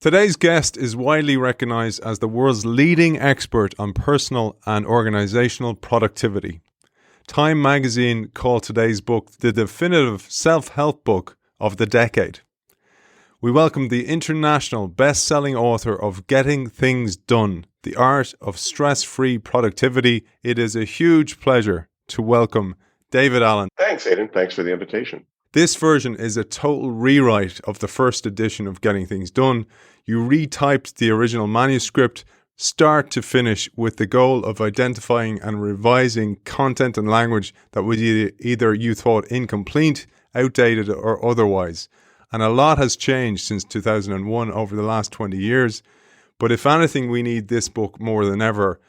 Today's guest is widely recognized as the world's leading expert on personal and organizational productivity. Time magazine called today's book the definitive self-help book of the decade. We welcome the international best-selling author of Getting Things Done, The Art of Stress-Free Productivity. It is a huge pleasure to welcome David Allen. Thanks, Aidan. Thanks for the invitation. This version is a total rewrite of the first edition of Getting Things Done. You retyped the original manuscript, start to finish, with the goal of identifying and revising content and language that was either you thought incomplete, outdated, or otherwise. And a lot has changed since 2001 over the last 20 years. But if anything, we need this book more than ever.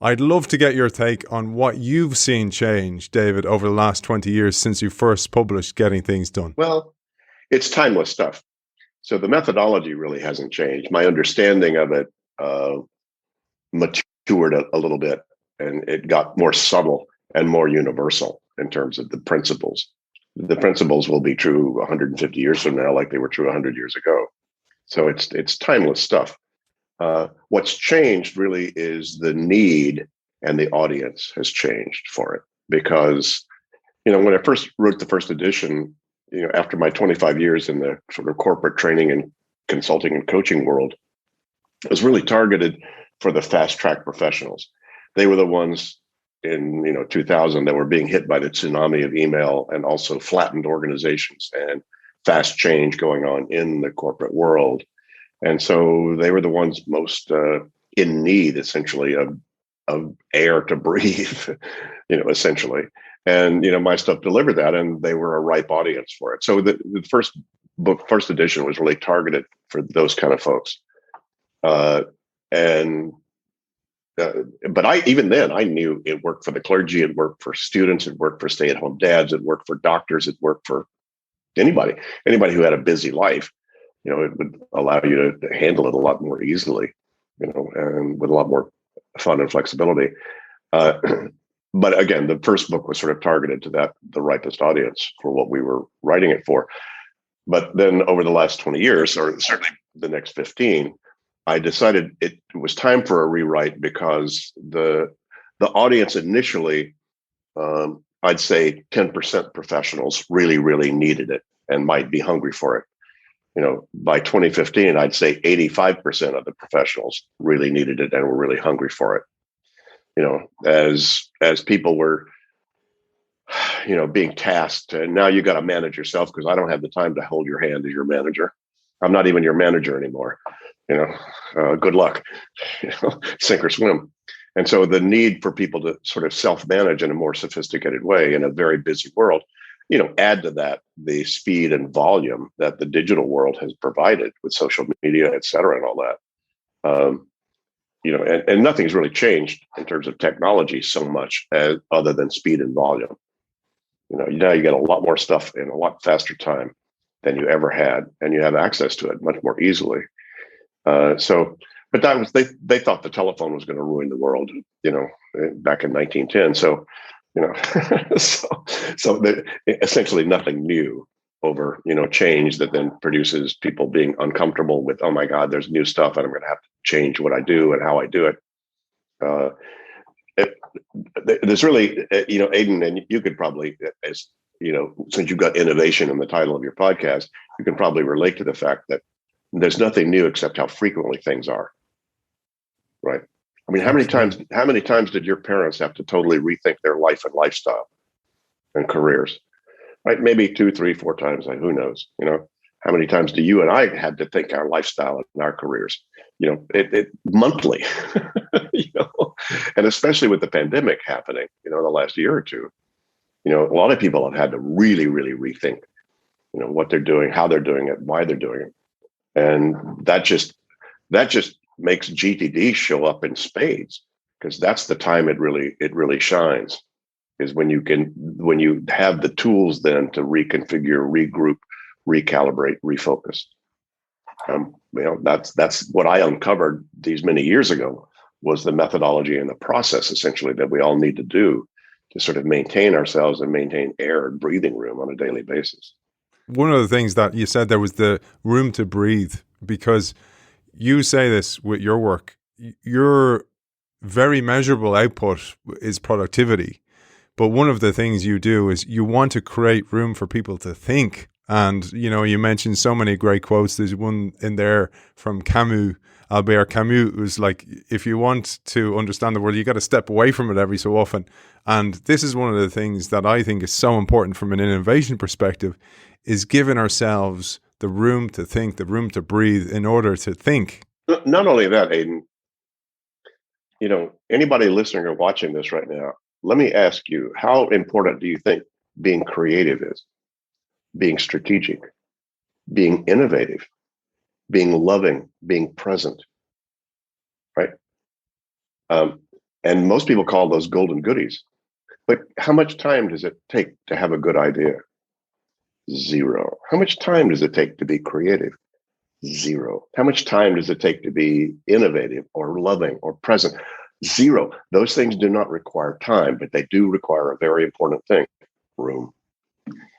I'd love to get your take on what you've seen change, David, over the last 20 years since you first published Getting Things Done. Well, it's timeless stuff. So the methodology really hasn't changed. My understanding of it matured a little bit, and it got more subtle and more universal in terms of the principles. The principles will be true 150 years from now, like they were true 100 years ago. So it's timeless stuff. What's changed really is the need, and the audience has changed for it. Because, when I first wrote the first edition, after my 25 years in the sort of corporate training and consulting and coaching world, it was really targeted for the fast track professionals. They were the ones in 2000 that were being hit by the tsunami of email, and also flattened organizations and fast change going on in the corporate world. And so they were the ones most in need, essentially, of air to breathe, essentially. And, my stuff delivered that, and they were a ripe audience for it. So the first edition was really targeted for those kind of folks. But even then, I knew it worked for the clergy, it worked for students, it worked for stay-at-home dads, it worked for doctors, it worked for anybody who had a busy life. It would allow you to handle it a lot more easily, and with a lot more fun and flexibility. But again, the first book was sort of targeted to the ripest audience for what we were writing it for. But then over the last 20 years, or certainly the next 15, I decided it was time for a rewrite, because the audience initially, I'd say 10% professionals really, really needed it and might be hungry for it. By 2015, I'd say 85% of the professionals really needed it and were really hungry for it. As people were, being tasked, and now you got to manage yourself, because I don't have the time to hold your hand as your manager. I'm not even your manager anymore. Good luck, sink or swim. And so the need for people to sort of self-manage in a more sophisticated way in a very busy world, add to that the speed and volume that the digital world has provided with social media, et cetera, and all that. And nothing's really changed in terms of technology so much other than speed and volume. Now you get a lot more stuff in a lot faster time than you ever had, and you have access to it much more easily. But that was they thought the telephone was going to ruin the world, back in 1910. So. So essentially nothing new over, change that then produces people being uncomfortable with, oh my God, there's new stuff and I'm going to have to change what I do and how I do it. There's really, Aidan, and you could probably, since you've got innovation in the title of your podcast, you can probably relate to the fact that there's nothing new except how frequently things are, right? I mean, how many times did your parents have to totally rethink their life and lifestyle and careers? Right? Maybe 2, 3, 4 times. Who knows? How many times do you and I had to think our lifestyle and our careers? It monthly. And especially with the pandemic happening, the last year or two, a lot of people have had to really, really rethink, what they're doing, how they're doing it, why they're doing it, and that just makes GTD show up in spades, because that's the time it really shines, is when you have the tools then to reconfigure, regroup, recalibrate, refocus. That's what I uncovered these many years ago, was the methodology and the process essentially that we all need to do to sort of maintain ourselves and maintain air and breathing room on a daily basis. One of the things that you said there was the room to breathe, because you say this with your work, your very measurable output is productivity. But one of the things you do is you want to create room for people to think. And, you mentioned so many great quotes. There's one in there from Camus, Albert Camus, who's like, if you want to understand the world, you got to step away from it every so often. And this is one of the things that I think is so important from an innovation perspective, is giving ourselves the room to think, the room to breathe in order to think. Not only that, Aidan, anybody listening or watching this right now, let me ask you, how important do you think being creative is? Being strategic, being innovative, being loving, being present, right? And most people call those golden goodies. But how much time does it take to have a good idea? 0. How much time does it take to be creative? 0. How much time does it take to be innovative or loving or present? 0. Those things do not require time, but they do require a very important thing: room.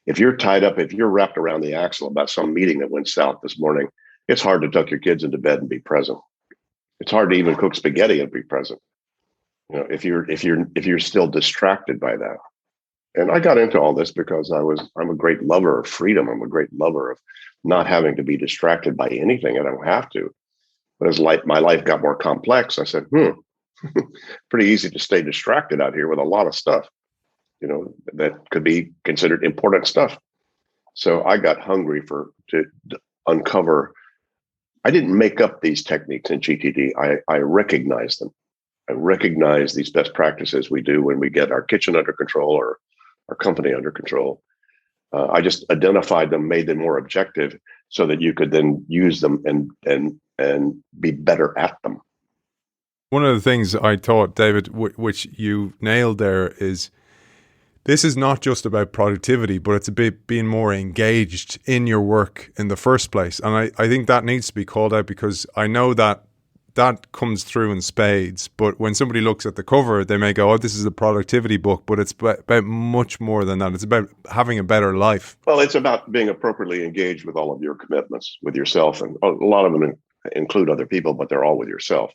If you're tied up, if you're wrapped around the axle about some meeting that went south this morning, it's hard to tuck your kids into bed and be present. It's hard to even cook spaghetti and be present. If you're still distracted by that. And I got into all this because I'm a great lover of freedom. I'm a great lover of not having to be distracted by anything. I don't have to. But as my life got more complex, I said, pretty easy to stay distracted out here with a lot of stuff, that could be considered important stuff. So I got hungry to uncover. I didn't make up these techniques in GTD. I recognized them. I recognize these best practices we do when we get our kitchen under control or our company under control. I just identified them, made them more objective, so that you could then use them and be better at them. One of the things I thought, David, which you nailed there, is this is not just about productivity, but it's about being more engaged in your work in the first place. And I think that needs to be called out, because I know that comes through in spades. But when somebody looks at the cover, they may go, oh, this is a productivity book, but it's about much more than that. It's about having a better life. Well, it's about being appropriately engaged with all of your commitments with yourself. And a lot of them include other people, but they're all with yourself.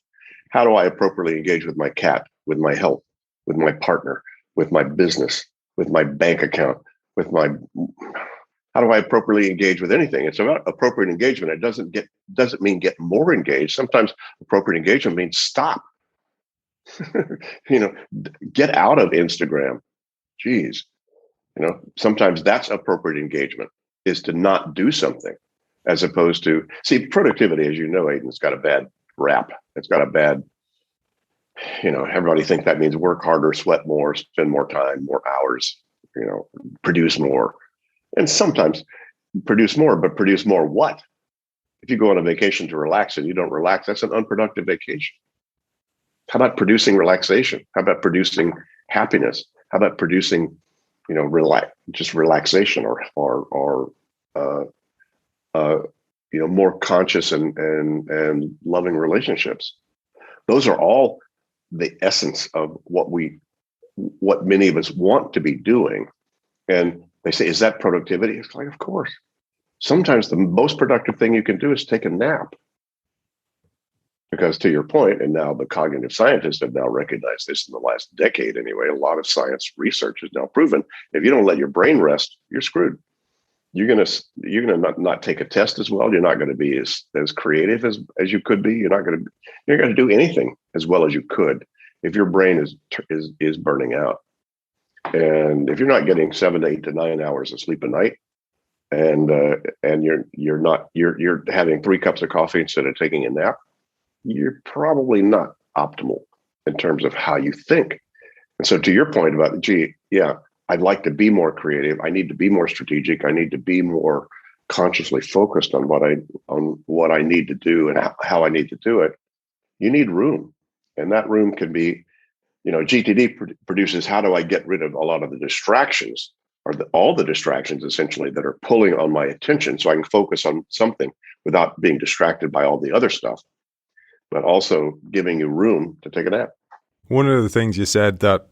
How do I appropriately engage with my cat, with my health, with my partner, with my business, with my bank account, how do I appropriately engage with anything? It's about appropriate engagement. It doesn't mean get more engaged. Sometimes appropriate engagement means stop. Get out of Instagram. Geez. Sometimes that's appropriate engagement, is to not do something, as opposed to, see, productivity, as you know, Aidan, it's got a bad rap. It's got a bad, everybody think that means work harder, sweat more, spend more time, more hours, produce more. And sometimes produce more, but produce more what? If you go on a vacation to relax and you don't relax, that's an unproductive vacation. How about producing relaxation? How about producing happiness? How about producing, relaxation or more conscious and loving relationships? Those are all the essence of what many of us want to be doing. And they say, is that productivity? It's like, of course. Sometimes the most productive thing you can do is take a nap. Because to your point, and now the cognitive scientists have now recognized this in the last decade anyway, a lot of science research has now proven, if you don't let your brain rest, you're screwed. You're gonna not take a test as well. You're not going to be as creative as you could be. You're not going to do anything as well as you could if your brain is burning out. And if you're not getting 7 to 8 to 9 hours of sleep a night, and you're having 3 cups of coffee instead of taking a nap, you're probably not optimal in terms of how you think. And so, to your point about, I'd like to be more creative. I need to be more strategic. I need to be more consciously focused on what I need to do and how I need to do it. You need room, and that room can be, GTD produces, how do I get rid of a lot of the distractions, or all the distractions essentially that are pulling on my attention, so I can focus on something without being distracted by all the other stuff, but also giving you room to take a nap. One of the things you said that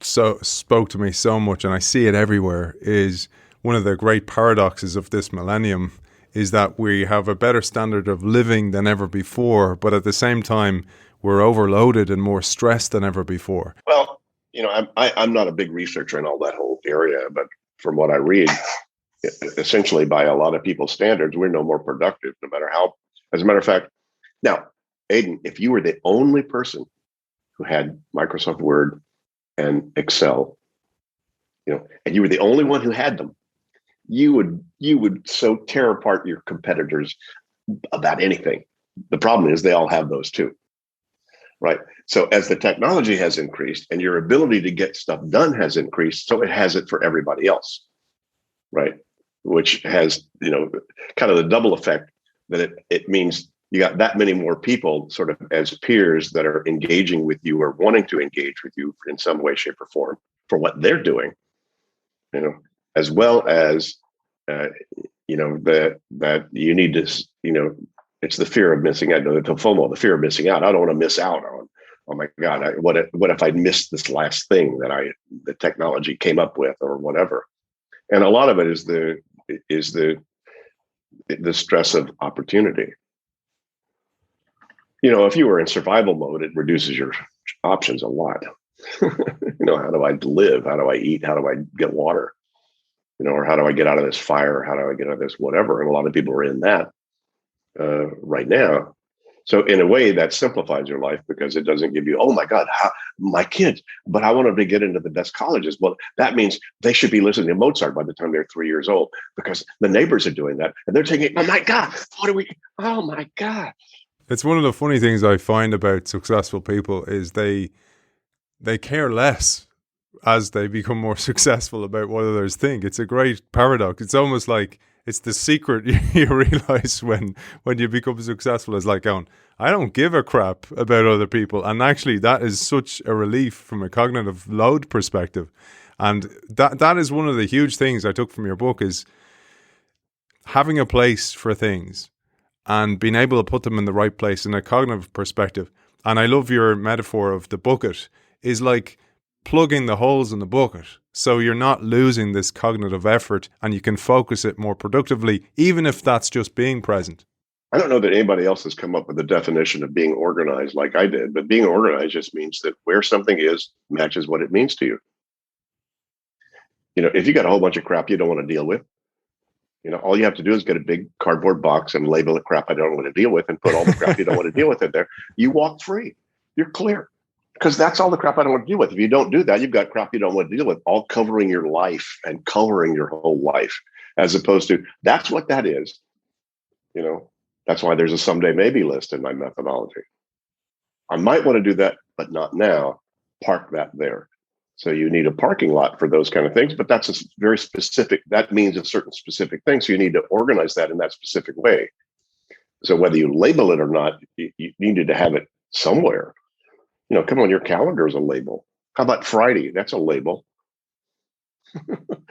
spoke to me so much, and I see it everywhere, is one of the great paradoxes of this millennium is that we have a better standard of living than ever before, but at the same time, we're overloaded and more stressed than ever before. Well, I'm not a big researcher in all that whole area, but from what I read, essentially by a lot of people's standards, we're no more productive, no matter how. As a matter of fact, now, Aidan, if you were the only person who had Microsoft Word and Excel, and you were the only one who had them, you would so tear apart your competitors about anything. The problem is they all have those too, right? So as the technology has increased and your ability to get stuff done has increased, so it has it for everybody else, right? Which has, kind of the double effect that it means you got that many more people sort of as peers that are engaging with you or wanting to engage with you in some way, shape, or form for what they're doing, as well as, that you need to, it's the fear of missing out, the FOMO, the fear of missing out. I don't want to miss out on, oh my God, what if I missed this last thing that the technology came up with or whatever. And a lot of it is the stress of opportunity. If you were in survival mode, it reduces your options a lot. How do I live? How do I eat? How do I get water? Or how do I get out of this fire? How do I get out of this whatever? And a lot of people are in that right now. So in a way that simplifies your life because it doesn't give you, oh my God, my kids, but I want them to get into the best colleges. Well, that means they should be listening to Mozart by the time they're 3 years old because the neighbors are doing that. And they're taking, oh my God, oh my God. It's one of the funny things I find about successful people is they care less as they become more successful about what others think. It's a great paradox. It's almost like it's the secret you realize when you become successful is like going, I don't give a crap about other people. And actually that is such a relief from a cognitive load perspective. And that is one of the huge things I took from your book is having a place for things and being able to put them in the right place in a cognitive perspective. And I love your metaphor of the bucket is like plugging the holes in the bucket. So you're not losing this cognitive effort and you can focus it more productively, even if that's just being present. I don't know that anybody else has come up with a definition of being organized like I did, but being organized just means that where something is matches what it means to you. If you got a whole bunch of crap you don't want to deal with, all you have to do is get a big cardboard box and label it crap I don't want to deal with and put all the crap you don't want to deal with in there. You walk free. You're clear. Because that's all the crap I don't want to deal with. If you don't do that, you've got crap you don't want to deal with, all covering your life and covering your whole life, as opposed to that's what that is. That's why there's a someday maybe list in my methodology. I might want to do that, but not now. Park that there. So you need a parking lot for those kind of things, but that's a very specific, that means a certain specific thing. So you need to organize that in that specific way. So whether you label it or not, you needed to have it somewhere. Come on, your calendar is a label. How about Friday? That's a label.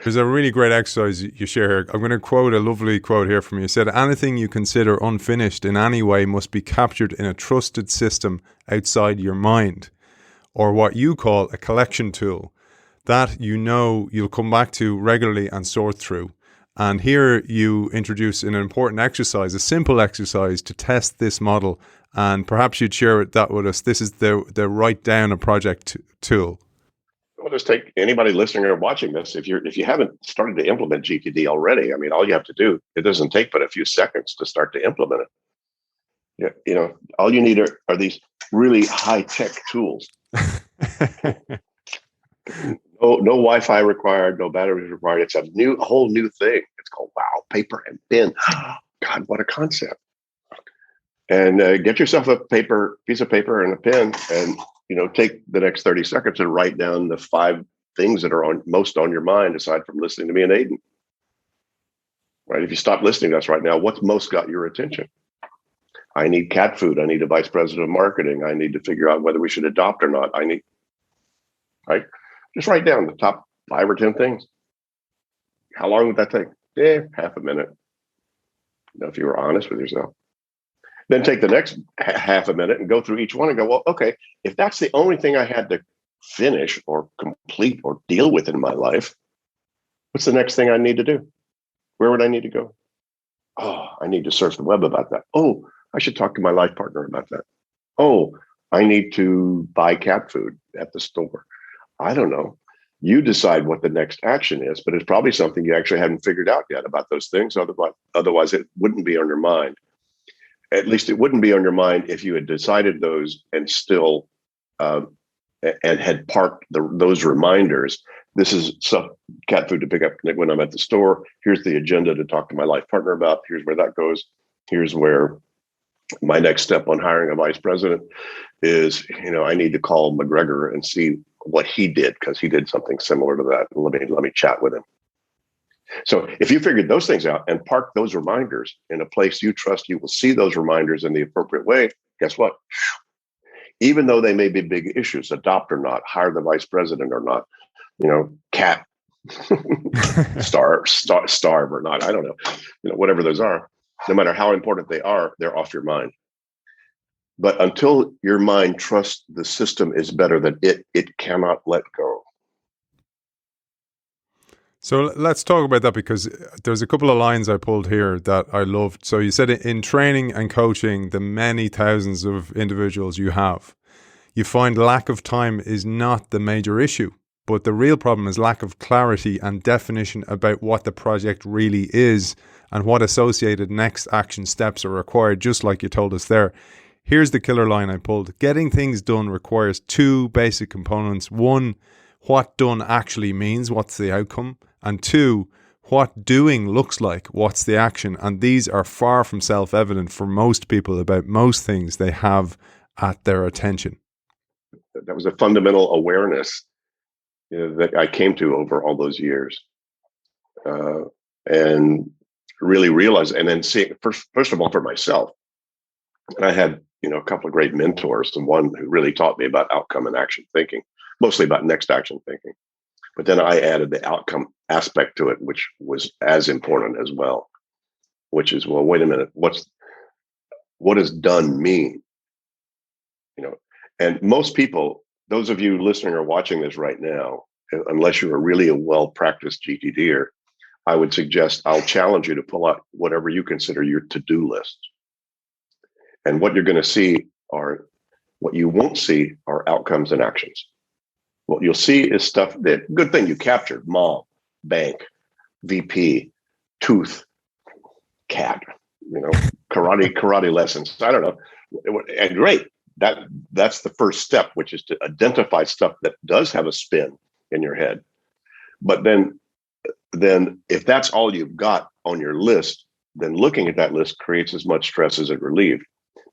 There's a really great exercise you share here. I'm going to quote a lovely quote here from you. You said, anything you consider unfinished in any way must be captured in a trusted system outside your mind, or what you call a collection tool that you'll come back to regularly and sort through. And here you introduce an important exercise, a simple exercise to test this model. And perhaps you'd share that with us. This is the write down a project tool. Well, just take anybody listening or watching this. If you haven't started to implement GTD already, I mean, all you have to do, it doesn't take but a few seconds to start to implement it. All you need are these really high tech tools. No Wi-Fi required, no batteries required. It's a whole new thing. It's called paper and pen. God, what a concept! And get yourself a piece of paper and a pen, and take the next 30 seconds and write down the 5 things that are most on your mind, aside from listening to me and Aidan. Right? If you stop listening to us right now, what's most got your attention? I need cat food. I need a vice president of marketing. I need to figure out whether we should adopt or not. Right? Just write down the top 5 or 10 things. How long would that take? Half a minute. If you were honest with yourself. Then take the next half a minute and go through each one and go, well, okay, if that's the only thing I had to finish or complete or deal with in my life, what's the next thing I need to do? Where would I need to go? Oh, I need to surf the web about that. Oh, I should talk to my life partner about that. Oh, I need to buy cat food at the store. I don't know. You decide what the next action is, but it's probably something you actually haven't figured out yet about those things. Otherwise, it wouldn't be on your mind. At least it wouldn't be on your mind if you had decided those and still um, and had parked those reminders. This is some cat food to pick up when I'm at the store. Here's the agenda to talk to my life partner about. Here's where that goes. Here's where my next step on hiring a vice president is, I need to call McGregor and see what he did, because he did something similar to that. Let me chat with him. So if you figured those things out and park those reminders in a place you trust, you will see those reminders in the appropriate way. Guess what? Even though they may be big issues, adopt or not, hire the vice president or not, cat, starve or not, I don't know, whatever those are, no matter how important they are, they're off your mind. But until your mind trusts the system is better than it cannot let go. So let's talk about that, because there's a couple of lines I pulled here that I loved. So you said in training and coaching the many thousands of individuals you have, you find lack of time is not the major issue, but the real problem is lack of clarity and definition about what the project really is and what associated next action steps are required, just like you told us there. Here's the killer line I pulled. Getting things done requires two basic components. One, what done actually means, what's the outcome? And two, what doing looks like, what's the action? And these are far from self-evident for most people about most things they have at their attention. That was a fundamental awareness that I came to over all those years, and really realized, and then seeing first of all for myself. And I had a couple of great mentors, and one who really taught me about outcome and action thinking, mostly about next action thinking. But then I added the outcome aspect to it, which was as important as well, which is, well, wait a minute, what does done mean? And most people, those of you listening or watching this right now, unless you're really a well-practiced GTDer, I would suggest, I'll challenge you to pull out whatever you consider your to-do list. And what you're going to see what you won't see are outcomes and actions. What you'll see is stuff that, good thing you captured: mom, bank, VP, tooth, cat, karate lessons. I don't know. And great. That's the first step, which is to identify stuff that does have a spin in your head. But then if that's all you've got on your list, then looking at that list creates as much stress as it relieves,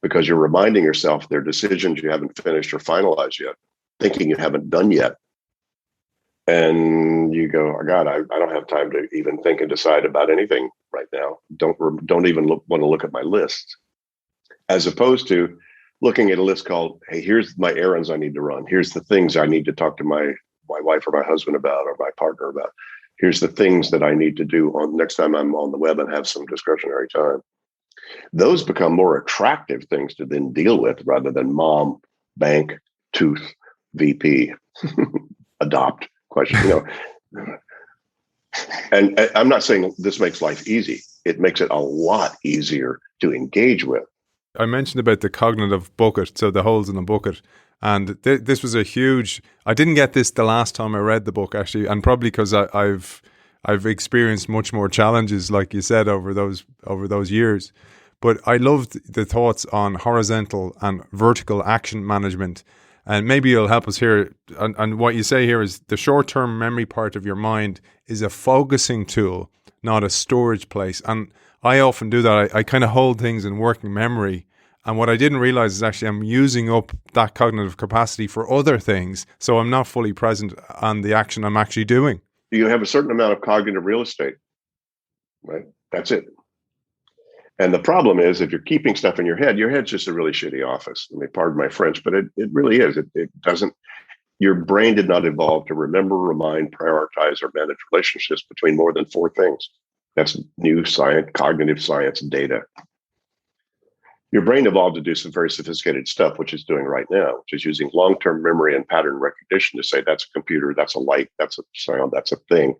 because you're reminding yourself there are decisions you haven't finished or finalized yet, thinking you haven't done yet. And you go, oh God, I don't have time to even think and decide about anything right now. Don't even want to look at my list. As opposed to looking at a list called, hey, here's my errands I need to run. Here's the things I need to talk to my wife or my husband about, or my partner about. Here's the things that I need to do on next time I'm on the web and have some discretionary time. Those become more attractive things to then deal with, rather than mom, bank, tooth, VP, adopt question. And I'm not saying this makes life easy. It makes it a lot easier to engage with. I mentioned about the cognitive bucket, so the holes in the bucket. And this was a huge, I didn't get this the last time I read the book, actually, and probably because I've experienced much more challenges, like you said, over those years. But I loved the thoughts on horizontal and vertical action management. And maybe you'll help us here. And what you say here is the short-term memory part of your mind is a focusing tool, not a storage place. And I often do that. I kind of hold things in working memory. And what I didn't realize is actually I'm using up that cognitive capacity for other things. So I'm not fully present on the action I'm actually doing. You have a certain amount of cognitive real estate, right? That's it. And the problem is, if you're keeping stuff in your head's just a really shitty office. I mean, pardon my French, but it really is. It doesn't, your brain did not evolve to remember, remind, prioritize, or manage relationships between more than four things. That's new science, cognitive science data. Your brain evolved to do some very sophisticated stuff, which it's doing right now, which is using long-term memory and pattern recognition to say, that's a computer, that's a light, that's a sound, that's a thing.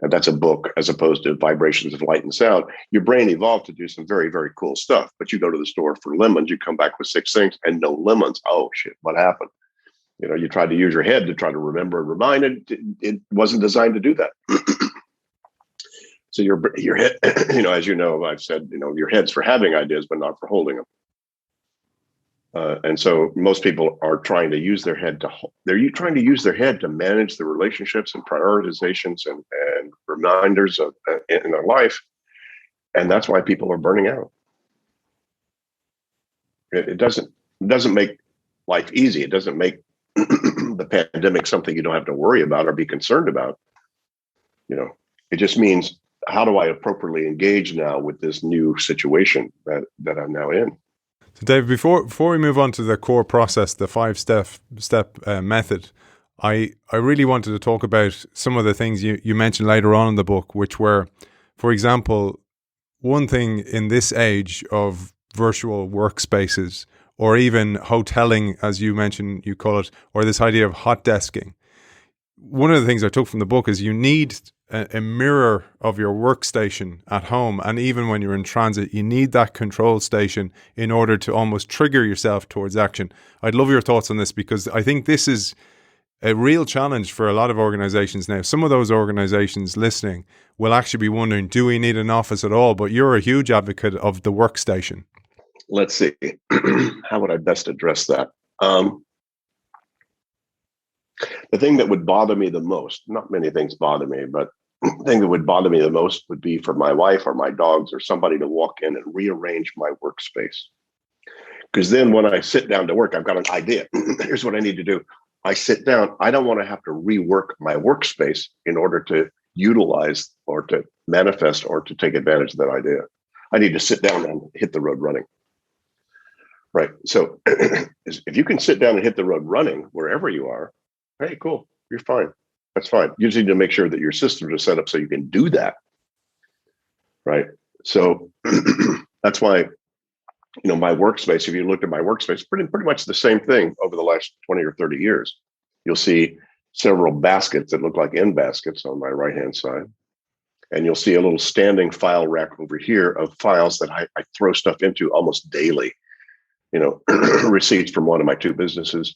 and that's a book as opposed to Vibrations of Light and Sound. Your brain evolved to do some very, very cool stuff, but you go to the store for lemons, you come back with 6 things and no lemons. Oh shit, what happened? You tried to use your head to try to remember and remind it. It wasn't designed to do that. So your head, as you know, I've said, your head's for having ideas, but not for holding them. And so most people are trying to use their head to manage the relationships and prioritizations and reminders of in their life. And that's why people are burning out. It doesn't make life easy. It doesn't make the pandemic something you don't have to worry about or be concerned about. It just means, how do I appropriately engage now with this new situation that I'm now in? So, Dave, before we move on to the core process, the 5-step method, I really wanted to talk about some of the things you mentioned later on in the book, which were, for example, one thing in this age of virtual workspaces, or even hoteling, as you mentioned, you call it, or this idea of hot desking. One of the things I took from the book is you need a mirror of your workstation at home, and even when you're in transit, you need that control station in order to almost trigger yourself towards action. I'd love your thoughts on this, because I think this is a real challenge for a lot of organizations now. Some of those organizations listening will actually be wondering, do we need an office at all? But you're a huge advocate of the workstation. Let's see. How would I best address that? The thing that would bother me the most, not many things bother me, but the thing that would bother me the most would be for my wife or my dogs or somebody to walk in and rearrange my workspace. Because then when I sit down to work, I've got an idea. Here's what I need to do. I sit down. I don't want to have to rework my workspace in order to utilize or to manifest or to take advantage of that idea. I need to sit down and hit the road running. Right. So if you can sit down and hit the road running wherever you are, hey, cool, you're fine. That's fine. You just need to make sure that your systems are set up so you can do that. Right. So that's why, my workspace, if you look at my workspace, pretty much the same thing over the last 20 or 30 years. You'll see several baskets that look like end baskets on my right-hand side. And you'll see a little standing file rack over here of files that I throw stuff into almost daily. Receipts from one of my 2 businesses,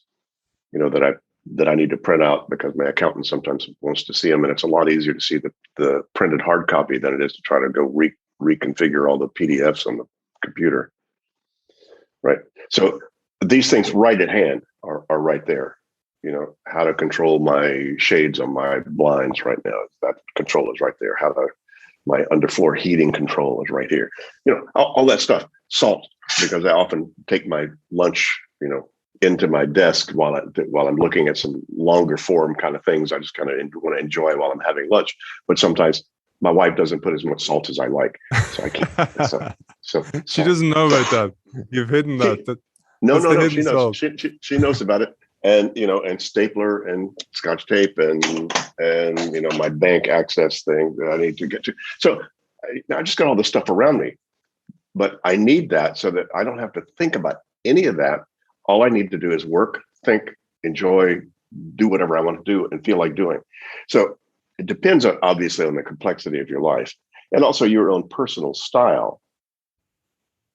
that I need to print out because my accountant sometimes wants to see them. And it's a lot easier to see the printed hard copy than it is to try to go reconfigure all the PDFs on the computer. Right. So these things right at hand are right there. How to control my shades on my blinds right now. That control is right there. My underfloor heating control is right here. All that stuff. Salt, because I often take my lunch, into my desk while I'm looking at some longer form kind of things. I just kind of want to enjoy while I'm having lunch. But sometimes my wife doesn't put as much salt as I like, so I can't. So she doesn't know about that. You've hidden that. No. She knows. She knows about it. And and stapler and Scotch tape and my bank access thing that I need to get to. So I just got all this stuff around me, but I need that so that I don't have to think about any of that. All I need to do is work, think, enjoy, do whatever I want to do and feel like doing. So it depends obviously on the complexity of your life and also your own personal style.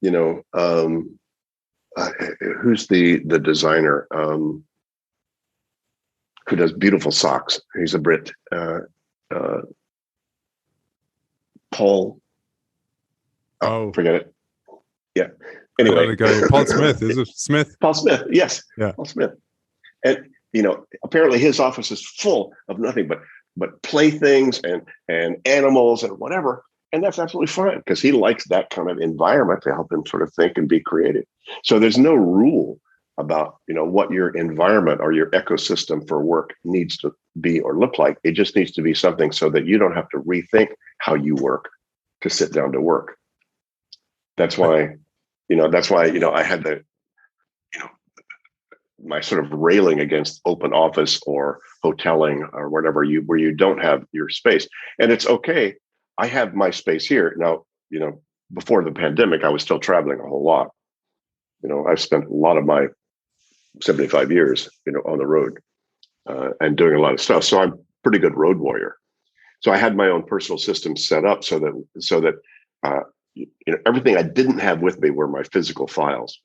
Who's the designer who does beautiful socks? He's a Brit. Paul. Forget it. Yeah. Anyway, Paul Smith, is it Smith? Paul Smith, yes. Yeah. Paul Smith. And apparently his office is full of nothing but playthings and animals and whatever. And that's absolutely fine because he likes that kind of environment to help him sort of think and be creative. So there's no rule about what your environment or your ecosystem for work needs to be or look like. It just needs to be something so that you don't have to rethink how you work to sit down to work. That's why I had my sort of railing against open office or hoteling or whatever where you don't have your space. And it's okay. I have my space here. Now, before the pandemic, I was still traveling a whole lot. I've spent a lot of my 75 years, on the road and doing a lot of stuff. So I'm a pretty good road warrior. So I had my own personal system set up so that everything I didn't have with me were my physical files,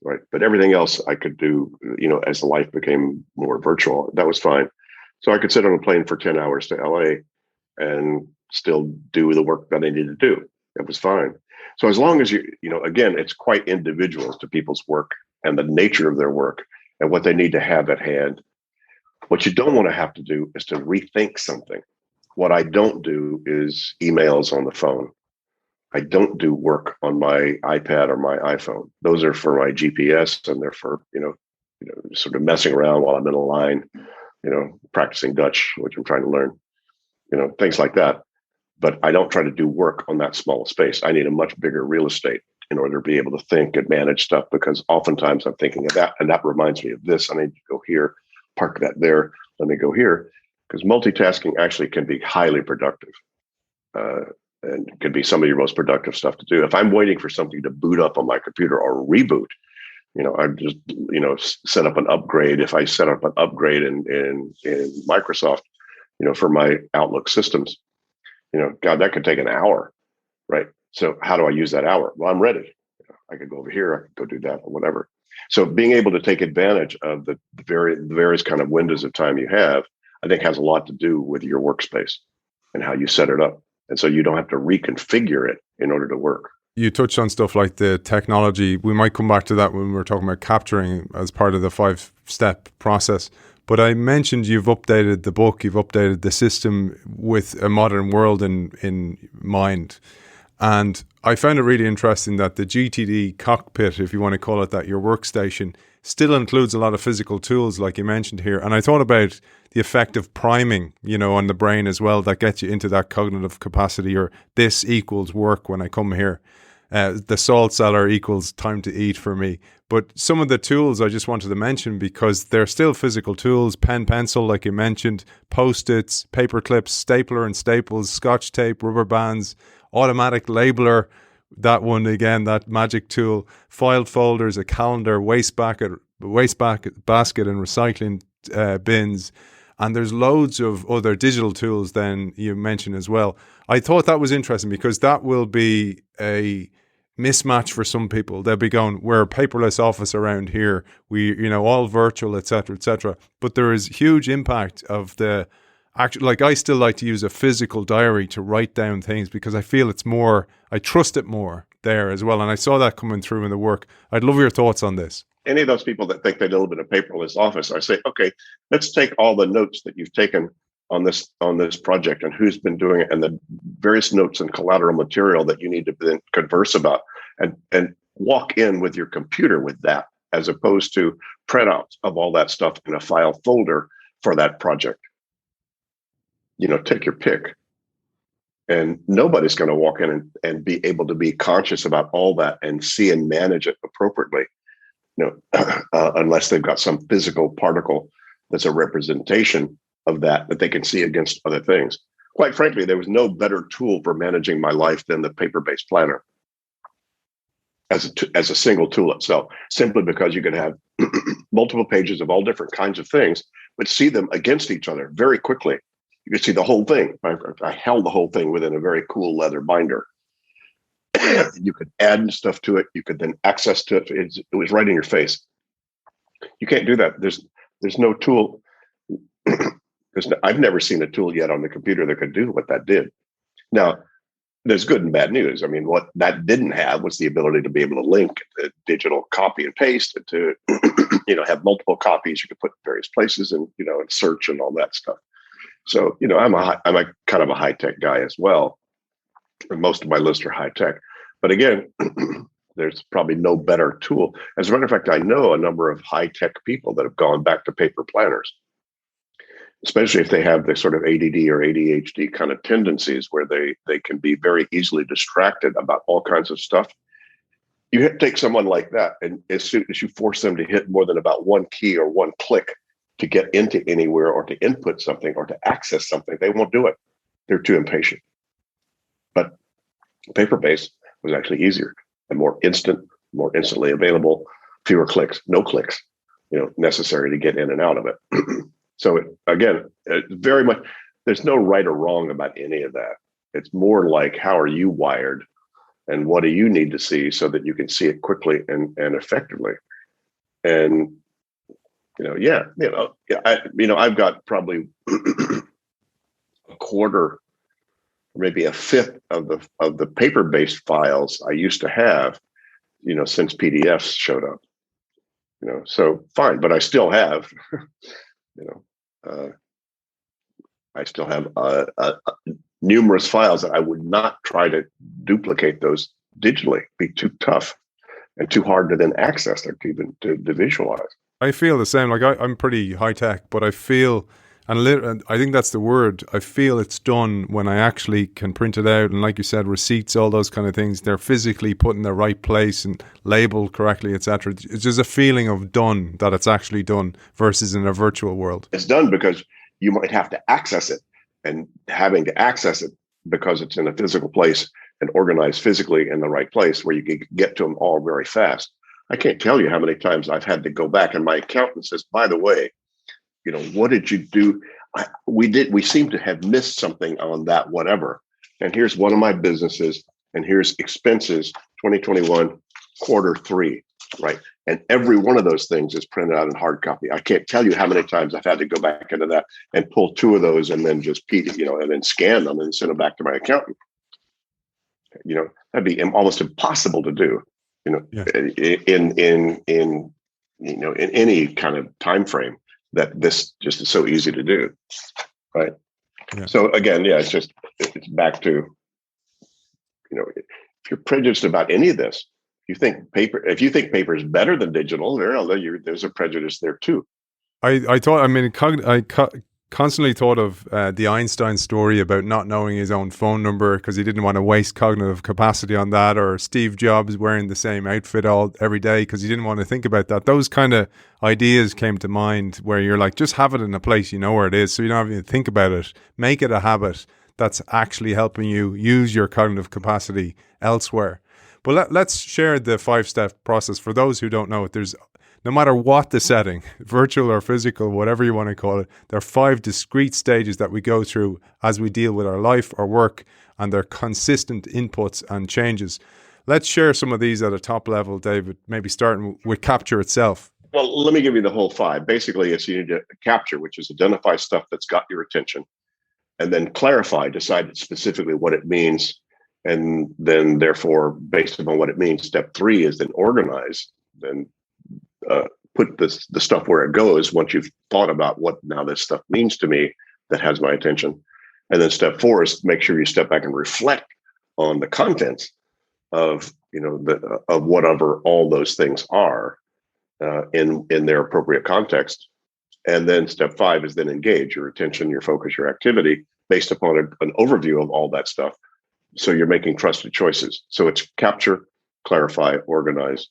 right? But everything else I could do, as life became more virtual, that was fine. So I could sit on a plane for 10 hours to LA and still do the work that I needed to do. It was fine. So as long as again, it's quite individual to people's work and the nature of their work and what they need to have at hand. What you don't want to have to do is to rethink something. What I don't do is emails on the phone. I don't do work on my iPad or my iPhone. Those are for my GPS, and they're for, sort of messing around while I'm in a line, practicing Dutch, which I'm trying to learn, things like that. But I don't try to do work on that small space. I need a much bigger real estate in order to be able to think and manage stuff, because oftentimes I'm thinking of that, and that reminds me of this. I need to go here, park that there, let me go here, because multitasking actually can be highly productive. And can be some of your most productive stuff to do. If I'm waiting for something to boot up on my computer or reboot, I just, set up an upgrade. If I set up an upgrade in Microsoft, for my Outlook systems, God, that could take an hour, right? So how do I use that hour? Well, I'm ready. I could go over here, I could go do that or whatever. So being able to take advantage of the various kind of windows of time you have, I think has a lot to do with your workspace and how you set it up. And so you don't have to reconfigure it in order to work. You touched on stuff like the technology. We might come back to that when we're talking about capturing as part of the 5-step process. But I mentioned you've updated the book, you've updated the system with a modern world in mind. And I found it really interesting that the GTD cockpit, if you want to call it that, your workstation, still includes a lot of physical tools like you mentioned here. And I thought about the effect of priming, on the brain as well, that gets you into that cognitive capacity, or this equals work when I come here. The salt cellar equals time to eat for me. But some of the tools I just wanted to mention, because they're still physical tools: pen, pencil, like you mentioned, Post-its, paper clips, stapler and staples, scotch tape, rubber bands, automatic labeler, that one again, that magic tool, filed folders, a calendar, waste basket and recycling bins. And there's loads of other digital tools then you mentioned as well. I thought that was interesting, because that will be a mismatch for some people. They'll be going, we're a paperless office around here. We, all virtual, et cetera, But there is huge impact of the actual, like I still like to use a physical diary to write down things, because I feel it's more, I trust it more there as well. And I saw that coming through in the work. I'd love your thoughts on this. Any of those people that think they live in a paperless office, I say, okay, let's take all the notes that you've taken on this project and who's been doing it, and the various notes and collateral material that you need to then converse about, and walk in with your computer with that, as opposed to printouts of all that stuff in a file folder for that project. Take your pick. And nobody's going to walk in and be able to be conscious about all that and see and manage it appropriately, unless they've got some physical particle that's a representation of that they can see against other things. Quite frankly, there was no better tool for managing my life than the paper-based planner as a single tool itself, simply because you could have multiple pages of all different kinds of things, but see them against each other very quickly. You could see the whole thing. I held the whole thing within a very cool leather binder. You could add stuff to it. You could then access to it. It was right in your face. You can't do that. There's no tool. I've never seen a tool yet on the computer that could do what that did. Now, there's good and bad news. I mean, what that didn't have was the ability to be able to link the digital copy and paste, and to have multiple copies you could put in various places, and and search and all that stuff. So I'm a kind of a high tech guy as well. Most of my lists are high tech, but again, there's probably no better tool. As a matter of fact, I know a number of high tech people that have gone back to paper planners, especially if they have the sort of ADD or ADHD kind of tendencies, where they can be very easily distracted about all kinds of stuff. You take someone like that, and as soon as you force them to hit more than about one key or one click to get into anywhere, or to input something, or to access something, they won't do it. They're too impatient. But paper-based was actually easier and more instant, more instantly available, fewer clicks, no clicks, necessary to get in and out of it. So again, very much, there's no right or wrong about any of that. It's more like, how are you wired, and what do you need to see so that you can see it quickly and effectively. And I've got probably a quarter, maybe a fifth of the paper-based files I used to have, since PDFs showed up. So fine, but I still have, I still have numerous files that I would not try to duplicate those digitally. Be too tough and too hard to then access, or even to visualize. I feel the same. Like I'm pretty high tech, but I feel, and I think that's the word, I feel it's done when I actually can print it out. And like you said, receipts, all those kind of things, they're physically put in the right place and labeled correctly, etc. It's just a feeling of done, that it's actually done, versus in a virtual world. It's done because you might have to access it, and having to access it because it's in a physical place and organized physically in the right place where you can get to them all very fast. I can't tell you how many times I've had to go back, and my accountant says, by the way, what did you do? We seem to have missed something on that, whatever. And here's one of my businesses, and here's expenses 2021 Q3, right? And every one of those things is printed out in hard copy. I can't tell you how many times I've had to go back into that and pull two of those and then just and then scan them and send them back to my accountant. That'd be almost impossible to do. Yeah. in any kind of time frame, that this just is so easy to do, right? Yeah. So again, it's back to, if you're prejudiced about any of this, if you think paper is better than digital, there's a prejudice there too. I constantly thought of the Einstein story about not knowing his own phone number because he didn't want to waste cognitive capacity on that, or Steve Jobs wearing the same outfit every day because he didn't want to think about that. Those kind of ideas came to mind, where you're like, just have it in a place where it is, so you don't have to think about it. Make it a habit that's actually helping you use your cognitive capacity elsewhere. But let's share the 5-step process for those who don't know it. No matter what the setting, virtual or physical, whatever you want to call it, there are 5 discrete stages that we go through as we deal with our life, our work, and their consistent inputs and changes. Let's share some of these at a top level, David, maybe starting with capture itself. Well, let me give you the whole 5. Basically, it's you need to capture, which is identify stuff that's got your attention, and then clarify, decide specifically what it means, and then therefore, based upon what it means, step 3 is then organize, then put the stuff where it goes once you've thought about what now this stuff means to me that has my attention. And then step 4 is make sure you step back and reflect on the contents of of whatever all those things are in their appropriate context. And then step 5 is then engage your attention, your focus, your activity based upon an overview of all that stuff. So you're making trusted choices. So it's capture, clarify, organize,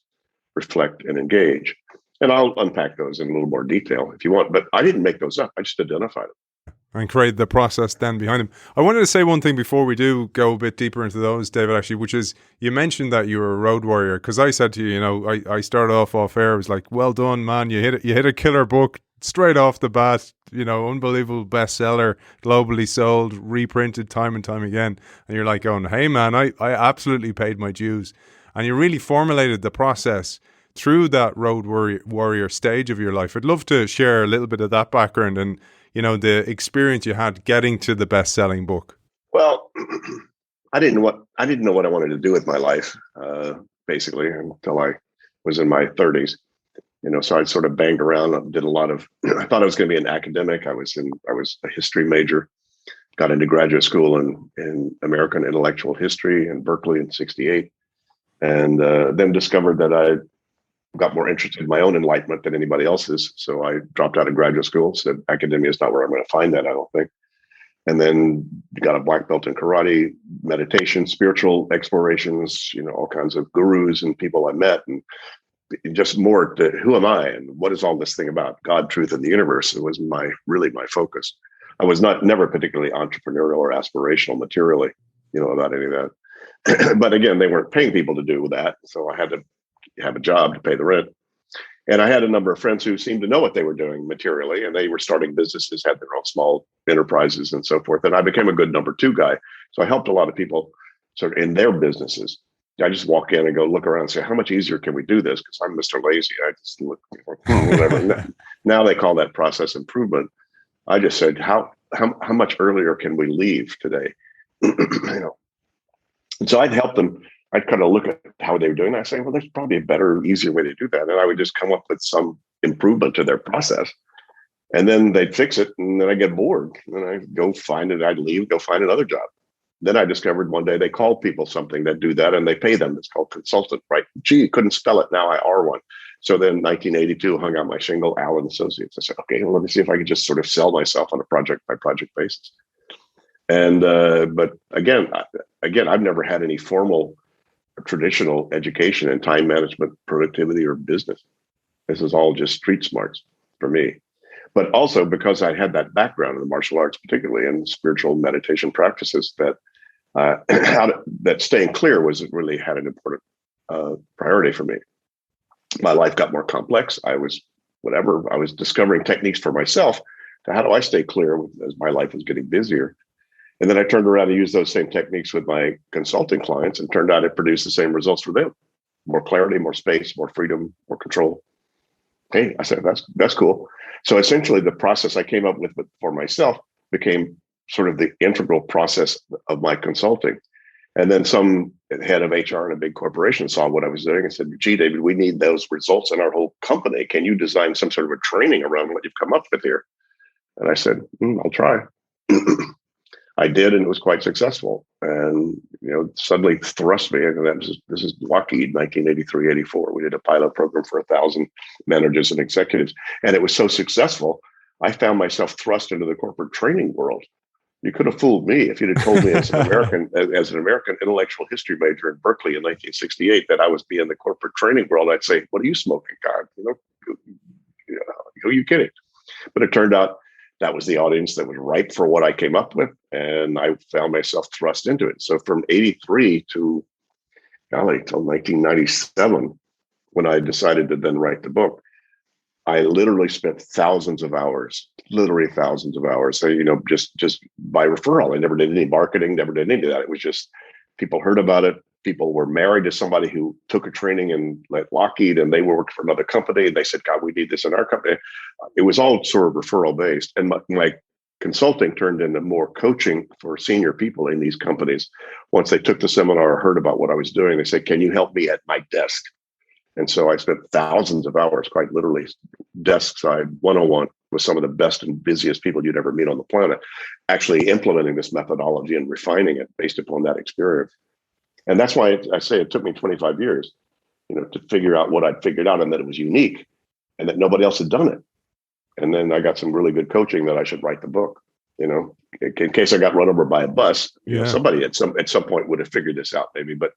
reflect, and engage. And I'll unpack those in a little more detail if you want, but I didn't make those up. I just identified them. And create the process then behind them. I wanted to say one thing before we do go a bit deeper into those, David, actually, which is, you mentioned that you were a road warrior, because I said to you, I started off air, I was like, well done, man, you hit a killer book straight off the bat, unbelievable bestseller, globally sold, reprinted time and time again. And you're like going, hey man, I absolutely paid my dues. And you really formulated the process through that road warrior stage of your life. I'd love to share a little bit of that background and, the experience you had getting to the best-selling book. Well, I didn't know what I wanted to do with my life, basically, until I was in my 30s. So I sort of banged around and did a lot of, I thought I was going to be an academic. I was a history major, got into graduate school in American intellectual history in Berkeley in '68. And then discovered that I got more interested in my own enlightenment than anybody else's. So I dropped out of graduate school, said academia is not where I'm going to find that, I don't think. And then got a black belt in karate, meditation, spiritual explorations, all kinds of gurus and people I met, and just more to who am I and what is all this thing about? God, truth, and the universe. It was really my focus. I was never particularly entrepreneurial or aspirational materially, about any of that. But again, they weren't paying people to do that. So I had to have a job to pay the rent. And I had a number of friends who seemed to know what they were doing materially, and they were starting businesses, had their own small enterprises and so forth. And I became a good number two guy. So I helped a lot of people sort of in their businesses. I just walk in and go look around and say, how much easier can we do this? Because I'm Mr. Lazy. I just look, whatever. Now they call that process improvement. I just said, how much earlier can we leave today? And so I'd help them. I'd kind of look at how they were doing. I'd say, well, there's probably a better, easier way to do that. And I would just come up with some improvement to their process. And then they'd fix it. And then I get bored. And I'd go find it. I'd leave, go find another job. Then I discovered one day they call people something that do that and they pay them. It's called consultant, right? Gee, couldn't spell it. Now I are one. So then 1982, hung out my shingle, Allen Associates. I said, okay, well, let me see if I can just sort of sell myself on a project by project basis. And, but again, I've never had any formal traditional education in time management, productivity, or business. This is all just street smarts for me. But also because I had that background in the martial arts, particularly in spiritual meditation practices, that that staying clear was really had an important priority for me. My life got more complex. I was discovering techniques for myself to how do I stay clear as my life was getting busier. And then I turned around and used those same techniques with my consulting clients, and turned out it produced the same results for them: more clarity, more space, more freedom, more control. Hey, I said, that's cool. So essentially the process I came up with for myself became sort of the integral process of my consulting. And then some head of HR in a big corporation saw what I was doing and said, gee, David, we need those results in our whole company. Can you design some sort of a training around what you've come up with here? And I said, I'll try. I did, and it was quite successful. And suddenly thrust me. And this is Lockheed, 1983, 84. We did a pilot program for 1,000 managers and executives, and it was so successful. I found myself thrust into the corporate training world. You could have fooled me if you'd have told me as an American intellectual history major in Berkeley in 1968 that I was be in the corporate training world. I'd say, "What are you smoking, God? Who are you kidding?" But it turned out that was the audience that was ripe for what I came up with, and I found myself thrust into it. So from 83 to, till 1997, when I decided to then write the book, I literally spent thousands of hours. So, just by referral. I never did any marketing, never did any of that. It was just people heard about it. People were married to somebody who took a training in Lockheed, and they worked for another company. And they said, God, we need this in our company. It was all sort of referral based. And my consulting turned into more coaching for senior people in these companies. Once they took the seminar or heard about what I was doing, they said, can you help me at my desk? And so I spent thousands of hours, quite literally, desk side, one-on-one with some of the best and busiest people you'd ever meet on the planet, actually implementing this methodology and refining it based upon that experience. And that's why I say it took me 25 years, to figure out what I'd figured out, and that it was unique and that nobody else had done it. And then I got some really good coaching that I should write the book, in case I got run over by a bus. Somebody at some point would have figured this out maybe, but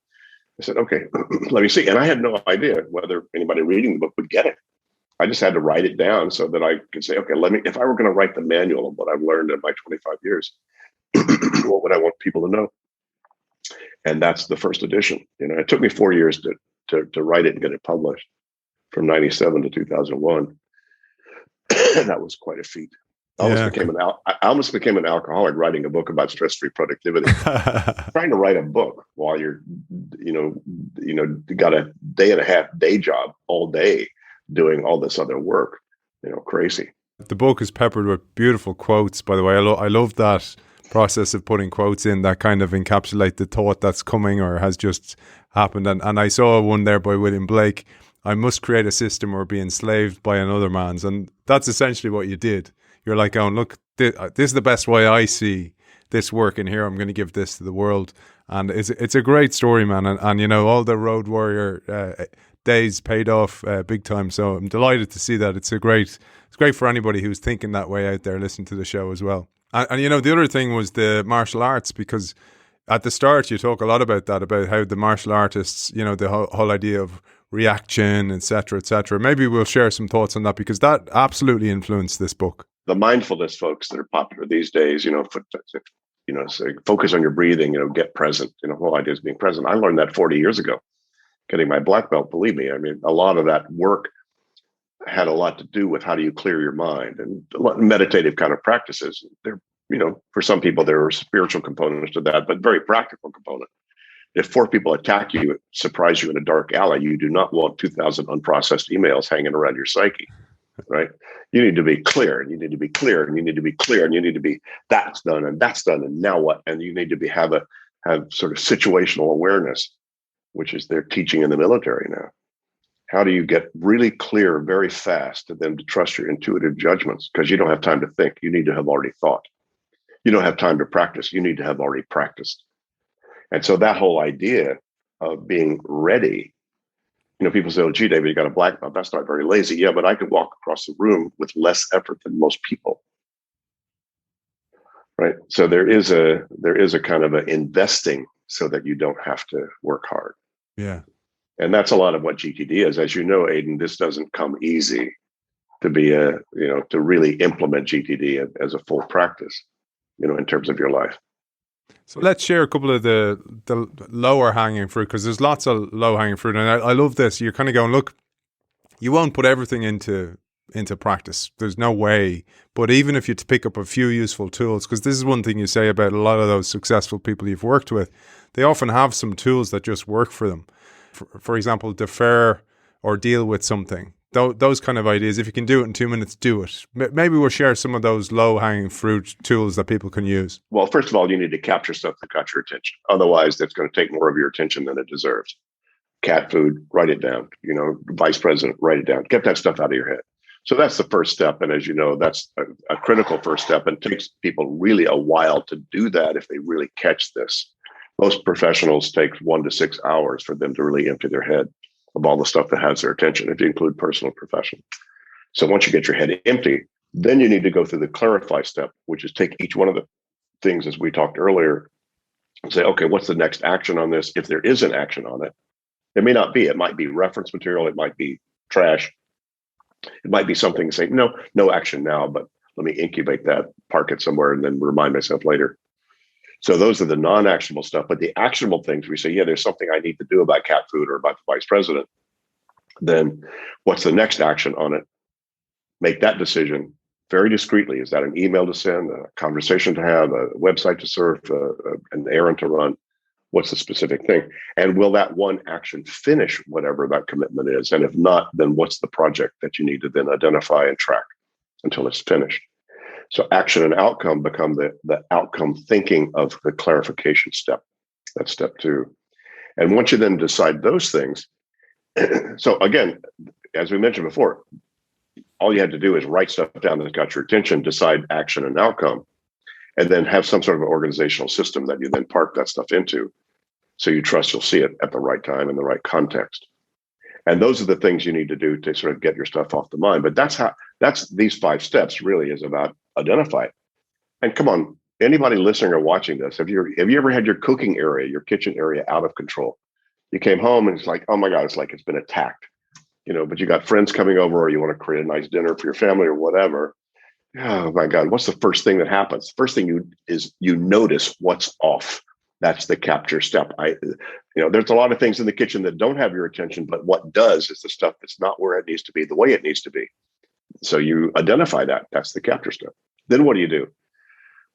I said, okay, let me see. And I had no idea whether anybody reading the book would get it. I just had to write it down so that I could say, okay, if I were going to write the manual of what I've learned in my 25 years, what would I want people to know? And that's the first edition. It took me 4 years to write it and get it published, from 97 to 2001. That was quite a feet. I almost became an alcoholic writing a book about stress-free productivity. Trying to write a book while you're, got a day and a half day job all day doing all this other work, crazy. The book is peppered with beautiful quotes, by the way. I love that process of putting quotes in that kind of encapsulate the thought that's coming or has just happened. And I saw one there by William Blake. I must create a system or be enslaved by another man's. And that's essentially what you did. You're like, oh, look, this is the best way I see this working here. I'm going to give this to the world. And it's a great story, man. And all the Road Warrior days paid off big time. So I'm delighted to see that. It's great for anybody who's thinking that way out there, listen to the show as well. And the other thing was the martial arts, because at the start you talk a lot about that, about how the martial artists, the whole idea of reaction, etc., etc. Maybe we'll share some thoughts on that, because that absolutely influenced this book. The mindfulness folks that are popular these days, say focus on your breathing, get present. The whole idea is being present. I learned that 40 years ago, getting my black belt. Believe me, I mean, a lot of that work had a lot to do with how do you clear your mind, and a lot of meditative kind of practices. They're, for some people, there are spiritual components to that, but very practical component. If four people attack you, surprise you in a dark alley, you do not want 2,000 unprocessed emails hanging around your psyche, right? You need to be clear, and you need to be clear, and you need to be clear, and you need to be, that's done, and now what? And you need to have sort of situational awareness, which is their teaching in the military now. How do you get really clear very fast and then to trust your intuitive judgments? Because you don't have time to think. You need to have already thought. You don't have time to practice. You need to have already practiced. And so that whole idea of being ready, people say, oh, gee, David, you got a black belt. That's not very lazy. Yeah, but I could walk across the room with less effort than most people. Right. So there is a kind of an investing so that you don't have to work hard. Yeah. And that's a lot of what GTD is. As you know, Aidan, this doesn't come easy to be to really implement GTD as a full practice, in terms of your life. So let's share a couple of the lower hanging fruit, because there's lots of low hanging fruit. And I love this. You're kind of going, look, you won't put everything into practice. There's no way. But even if you pick up a few useful tools, because this is one thing you say about a lot of those successful people you've worked with, they often have some tools that just work for them. For example, defer or deal with something. Those kind of ideas. If you can do it in 2 minutes, do it. Maybe we'll share some of those low-hanging fruit tools that people can use. Well, first of all, you need to capture stuff that got your attention. Otherwise, that's going to take more of your attention than it deserves. Cat food, write it down. Vice president, write it down. Get that stuff out of your head. So that's the first step. And as you know, that's a critical first step, and takes people really a while to do that if they really catch this. Most professionals take 1 to 6 hours for them to really empty their head of all the stuff that has their attention, if you include personal and professional. So once you get your head empty, then you need to go through the clarify step, which is take each one of the things, as we talked earlier, and say, okay, what's the next action on this? If there is an action on it, it may not be. It might be reference material. It might be trash. It might be something saying, no action now, but let me incubate that, park it somewhere, and then remind myself later. So those are the non-actionable stuff. But the actionable things, we say, yeah, there's something I need to do about cat food or about the vice president. Then what's the next action on it? Make that decision very discreetly. Is that an email to send, a conversation to have, a website to surf, an errand to run? What's the specific thing? And will that one action finish whatever that commitment is? And if not, then what's the project that you need to then identify and track until it's finished? So action and outcome become the outcome thinking of the clarification step. That's step 2. And once you then decide those things, so again, as we mentioned before, all you had to do is write stuff down that got your attention, decide action and outcome, and then have some sort of an organizational system that you then park that stuff into. So you trust you'll see it at the right time in the right context. And those are the things you need to do to sort of get your stuff off the mind. But that's these 5 steps really is about identify it. And come on, anybody listening or watching this, have you ever had your cooking area, your kitchen area out of control? You came home and it's like, oh my God, it's like it's been attacked. But you got friends coming over, or you want to create a nice dinner for your family or whatever. Oh my God, what's the first thing that happens? The first thing you notice what's off. That's the capture step. There's a lot of things in the kitchen that don't have your attention, but what does is the stuff that's not where it needs to be, the way it needs to be. So you identify that. That's the capture step. Then what do you do?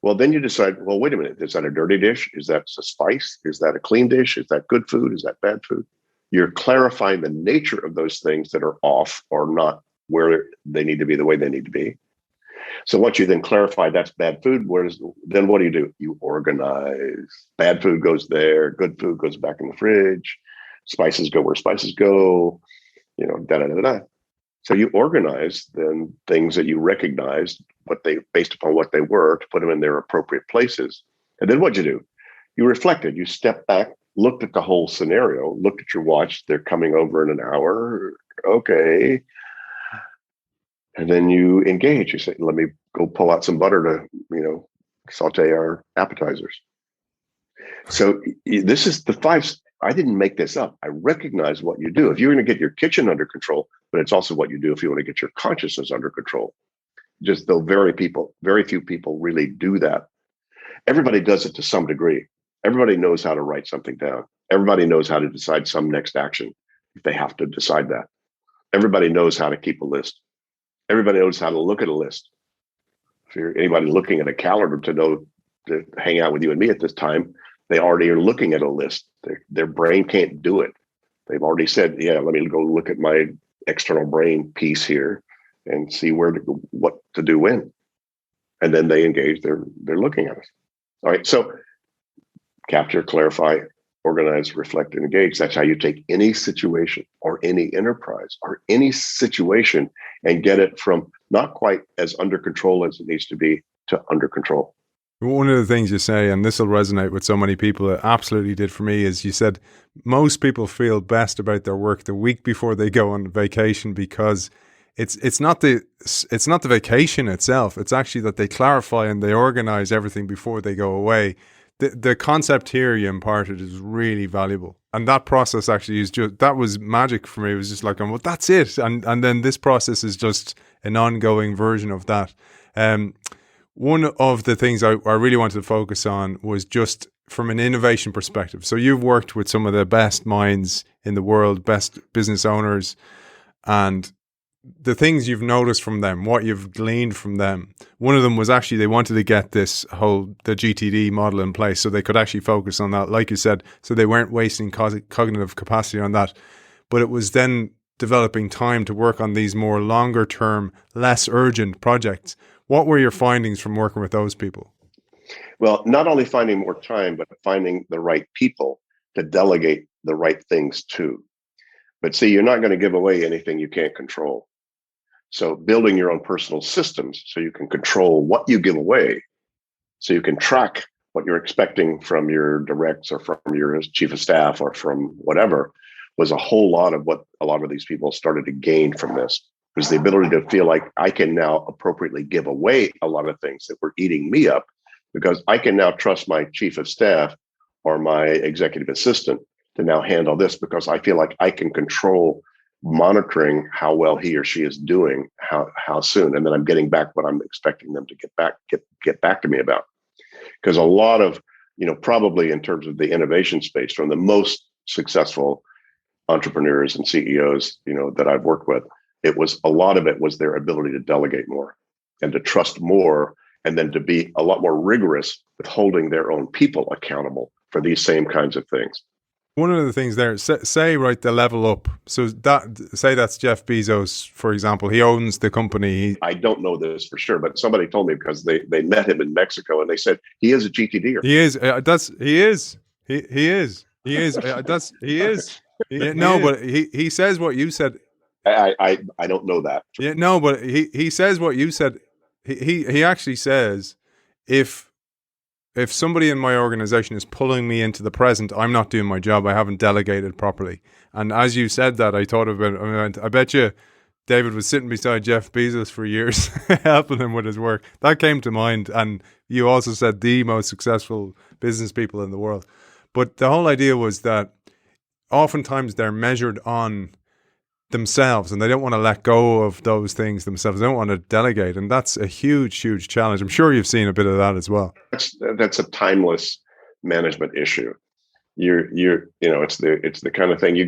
Well, then you decide, well, wait a minute. Is that a dirty dish? Is that a spice? Is that a clean dish? Is that good food? Is that bad food? You're clarifying the nature of those things that are off or not where they need to be, the way they need to be. So once you then clarify that's bad food, then what do? You organize. Bad food goes there. Good food goes back in the fridge. Spices go where spices go. Da-da-da-da. So you organize then things that you recognized based upon what they were, to put them in their appropriate places. And then what'd you do? You reflected. You stepped back, looked at the whole scenario, looked at your watch. They're coming over in an hour. Okay. And then you engage. You say, let me go pull out some butter to, saute our appetizers. So this is the 5. I didn't make this up. I recognize what you do. If you're going to get your kitchen under control, but it's also what you do if you want to get your consciousness under control. Just though very few people really do that. Everybody does it to some degree. Everybody knows how to write something down. Everybody knows how to decide some next action if they have to decide that. Everybody knows how to keep a list. Everybody knows how to look at a list. If you're anybody looking at a calendar to know to hang out with you and me at this time, they already are looking at a list. Their brain can't do it. They've already said, yeah, let me go look at my external brain piece here and see what to do when. And then they engage, they're looking at us. All right. So capture, clarify, organize, reflect, and engage. That's how you take any situation or any enterprise or any situation and get it from not quite as under control as it needs to be to under control. One of the things you say, and this will resonate with so many people, it absolutely did for me, is you said most people feel best about their work the week before they go on vacation, because it's not the vacation itself. It's actually that they clarify and they organize everything before they go away. The concept here you imparted is really valuable, and that process actually is just, that was magic for me. It was just like, well, that's it, and then this process is just an ongoing version of that. One of the things I really wanted to focus on was just from an innovation perspective. So you've worked with some of the best minds in the world, best business owners, and the things you've noticed from them, what you've gleaned from them. One of them was actually they wanted to get the GTD model in place so they could actually focus on that, like you said, so they weren't wasting cognitive capacity on that. But it was then developing time to work on these more longer term, less urgent projects. What were your findings from working with those people? Well, not only finding more time, but finding the right people to delegate the right things to. But see, you're not going to give away anything you can't control. So building your own personal systems so you can control what you give away, so you can track what you're expecting from your directs or from your chief of staff or from whatever, was a whole lot of what a lot of these people started to gain from this. Was the ability to feel like I can now appropriately give away a lot of things that were eating me up, because I can now trust my chief of staff or my executive assistant to now handle this, because I feel like I can control monitoring how well he or she is doing, how soon, and then I'm getting back what I'm expecting them to get back to me about. Because a lot of, probably in terms of the innovation space, from the most successful entrepreneurs and CEOs, that I've worked with, a lot of it was their ability to delegate more and to trust more, and then to be a lot more rigorous with holding their own people accountable for these same kinds of things. One of the things there, say right, the level up. So say that's Jeff Bezos, for example. He owns the company. I don't know this for sure, but somebody told me, because they met him in Mexico and they said he is a GTDer. He is. He is. But he says what you said. I don't know that. Yeah, no, but he says what you said. He actually says, if somebody in my organization is pulling me into the present, I'm not doing my job. I haven't delegated properly. And as you said that, I thought about it. I bet you David was sitting beside Jeff Bezos for years, helping him with his work. That came to mind. And you also said the most successful business people in the world. But the whole idea was that oftentimes they're measured on themselves, and they don't want to let go of those things themselves. They don't want to delegate, and that's a huge challenge. I'm sure you've seen a bit of that as well. That's a timeless management issue. It's the kind of thing you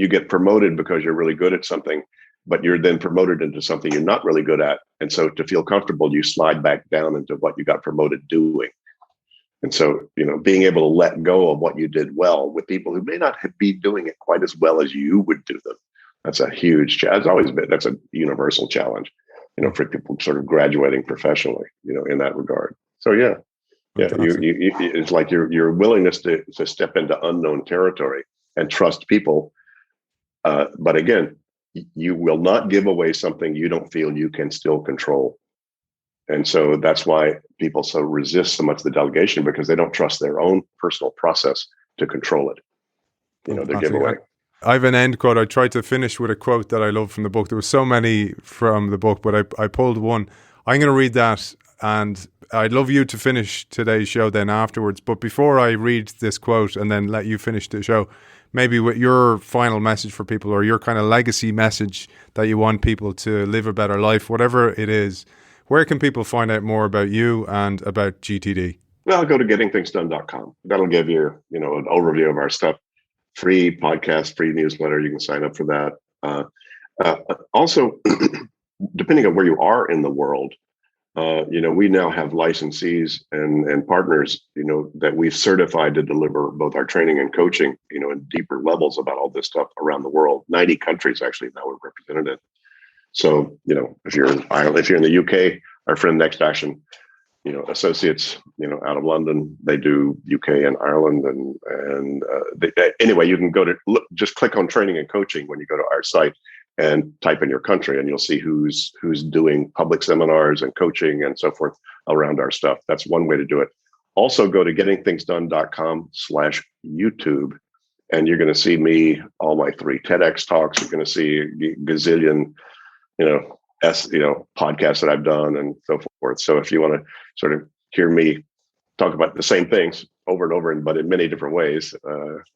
get promoted because you're really good at something, but you're then promoted into something you're not really good at, and so to feel comfortable, you slide back down into what you got promoted doing. And so, being able to let go of what you did well with people who may not be doing it quite as well as you would do them. That's a huge challenge. That's a universal challenge, for people sort of graduating professionally, in that regard. So you it's like your willingness to step into unknown territory and trust people. But again, you will not give away something you don't feel you can still control. And so that's why people resist so much the delegation, because they don't trust their own personal process to control it. The giveaway. I have an end quote. I tried to finish with a quote that I love from the book. There were so many from the book, but I pulled one. I'm going to read that, and I'd love you to finish today's show then afterwards. But before I read this quote and then let you finish the show, maybe with your final message for people, or your kind of legacy message that you want people to live a better life, whatever it is, where can people find out more about you and about GTD? Well, go to gettingthingsdone.com. That'll give you, an overview of our stuff. Free podcast, free newsletter. You can sign up for that. Uh, Also, depending on where you are in the world, we now have licensees and partners, that we've certified to deliver both our training and coaching, in deeper levels about all this stuff around the world. 90 countries actually now we're represented in. So, if you're in Ireland, if you're in the UK, our friend Next Action, associates, out of London, they do UK and Ireland, anyway, you can go to just click on training and coaching when you go to our site and type in your country, and you'll see who's doing public seminars and coaching and so forth around our stuff. That's one way to do it. Also, go to gettingthingsdone.com/YouTube, and you're going to see me, all my 3 TEDx talks. You're going to see a gazillion, podcasts that I've done and so forth. So if you want to sort of hear me talk about the same things over and over, but in many different ways,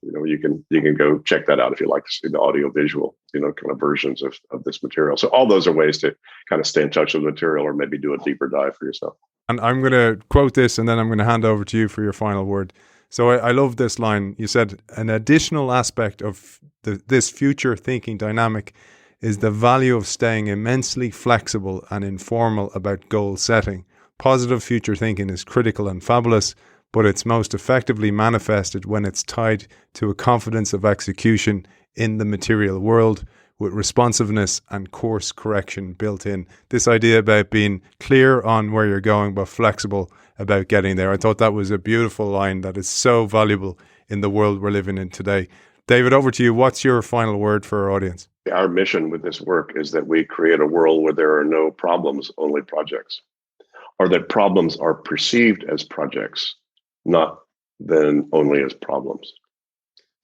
you can go check that out if you like to see the audio visual, kind of versions of this material. So all those are ways to kind of stay in touch with the material, or maybe do a deeper dive for yourself. And I'm going to quote this, and then I'm going to hand over to you for your final word. So I love this line. You said, an additional aspect of this future thinking dynamic is the value of staying immensely flexible and informal about goal setting. Positive future thinking is critical and fabulous, but it's most effectively manifested when it's tied to a confidence of execution in the material world, with responsiveness and course correction built in. This idea about being clear on where you're going, but flexible about getting there. I thought that was a beautiful line that is so valuable in the world we're living in today. David, over to you. What's your final word for our audience? Our mission with this work is that we create a world where there are no problems, only projects, or that problems are perceived as projects, not then only as problems.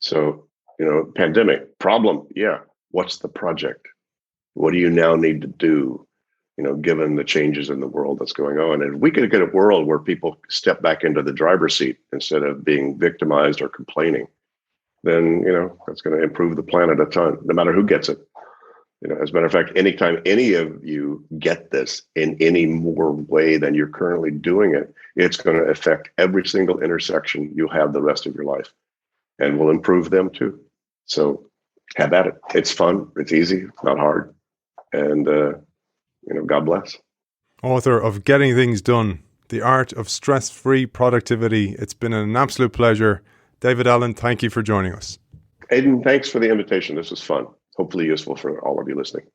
So, pandemic, problem, yeah. What's the project? What do you now need to do, given the changes in the world that's going on? And if we could get a world where people step back into the driver's seat instead of being victimized or complaining, then, that's going to improve the planet a ton, no matter who gets it. As a matter of fact, anytime any of you get this in any more way than you're currently doing it, it's going to affect every single intersection you have the rest of your life, and will improve them too. So have at it. It's fun. It's easy. It's not hard. And, God bless. Author of Getting Things Done, The Art of Stress-Free Productivity. It's been an absolute pleasure. David Allen, thank you for joining us. Aidan, thanks for the invitation. This was fun. Hopefully useful for all of you listening.